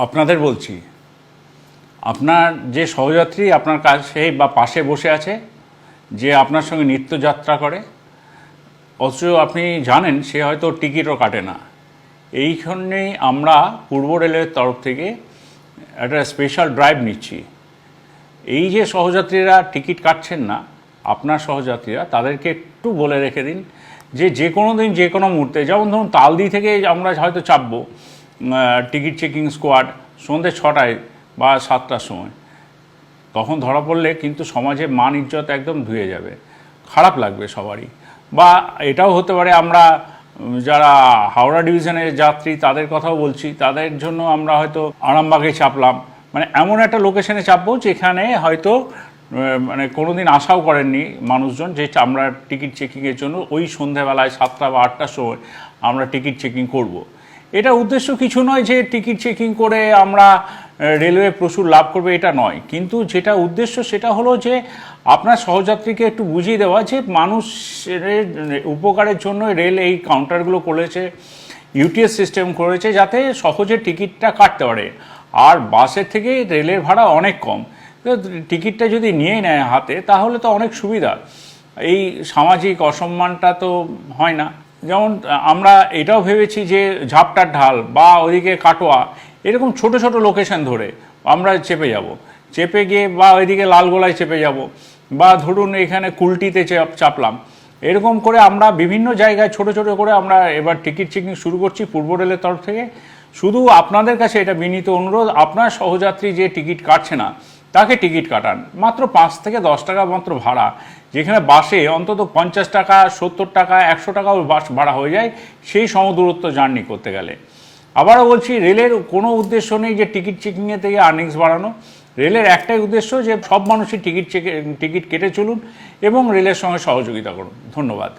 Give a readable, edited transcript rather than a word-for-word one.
আপনাদের বলছি, আপনার যে সহযাত্রী আপনার কাছে বা পাশে বসে আছে, যে আপনার সঙ্গে নিত্যযাত্রা করে, অথচ আপনি জানেন সে হয়তো টিকিটও কাটে না, এইখানেই আমরা পূর্ব রেলের তরফ থেকে একটা স্পেশাল ড্রাইভ নিচ্ছি। এই যে সহযাত্রীরা টিকিট কাটছেন না, আপনার সহযাত্রীরা, তাদেরকে একটু বলে রেখে দিন যে কোনো দিন যে কোনো মুহূর্তে, যেমন ধরুন তালদি থেকে আমরা হয়তো চাপবো টিকিট চেকিং স্কোয়াড সন্ধ্যে 6টায় বা 7টার সময়, তখন ধরা পড়লে কিন্তু সমাজে মান ইজ্জত একদম ধুয়ে যাবে, খারাপ লাগবে সবারই। বা এটাও হতে পারে আমরা যারা হাওড়া ডিভিশনের যাত্রী তাদের কথাও বলছি, তাদের জন্য আমরা হয়তো আরামবাগে চাপলাম, মানে এমন একটা লোকেশনে চাপবো যেখানে হয়তো মানে কোনো দিন আশাও করেননি মানুষজন যে আমরা টিকিট চেকিংয়ের জন্য ওই সন্ধ্যাবেলায় 7টা বা 8টার সময় আমরা টিকিট চেকিং করব। এটা উদ্দেশ্য কিছু নয় যে টিকিট চেকিং করে আমরা রেলওয়ে প্রচুর লাভ করবে, এটা নয়। কিন্তু যেটা উদ্দেশ্য সেটা হলো যে আপনার সহযাত্রীকে একটু বুঝিয়ে দেওয়া যে মানুষের উপকারের জন্য রেল এই কাউন্টারগুলো করেছে, ইউটিএস সিস্টেম করেছে যাতে সহজে টিকিটটা কাটতে পারে। আর বাসের থেকে রেলের ভাড়া অনেক কম, তো টিকিটটা যদি নিয়ে নেয় হাতে তাহলে তো অনেক সুবিধা, এই সামাজিক অসম্মানটা তো হয় না। যেমন আমরা এটাও ভেবেছি যে ঝাপটার ঢাল বা ওইদিকে কাটোয়া, এরকম ছোট ছোট লোকেশন ধরে আমরা চেপে যাব, চেপে গিয়ে বা ওইদিকে লালগোলায় চেপে যাব, বা ধরুন এখানে কুলটিতে চাপলাম, এরকম করে আমরা বিভিন্ন জায়গায় ছোট ছোট করে আমরা এবার টিকিট চেকিং শুরু করছি পূর্ব রেলের তরফ থেকে। শুধু আপনাদের কাছে এটা বিনীত অনুরোধ, আপনার সহযাত্রী যে টিকিট কাটছে না তাকে টিকিট কাটান, মাত্র 5 থেকে 10 টাকা মাত্র ভাড়া, যেখানে বাসে অন্তত 50 টাকা 70 টাকা 100 টাকাও বাস ভাড়া হয়ে যায় সেই সমদূরত্ব জার্নি করতে গেলে। আবারও বলছি, রেলের কোনো উদ্দেশ্য নেই যে টিকিট চেকিংয়ে থেকে আর্নিংস বাড়ানো। রেলের একটাই উদ্দেশ্য যে সব মানুষই টিকিট কেটে চলুন এবং রেলের সঙ্গে সহযোগিতা করুন। ধন্যবাদ।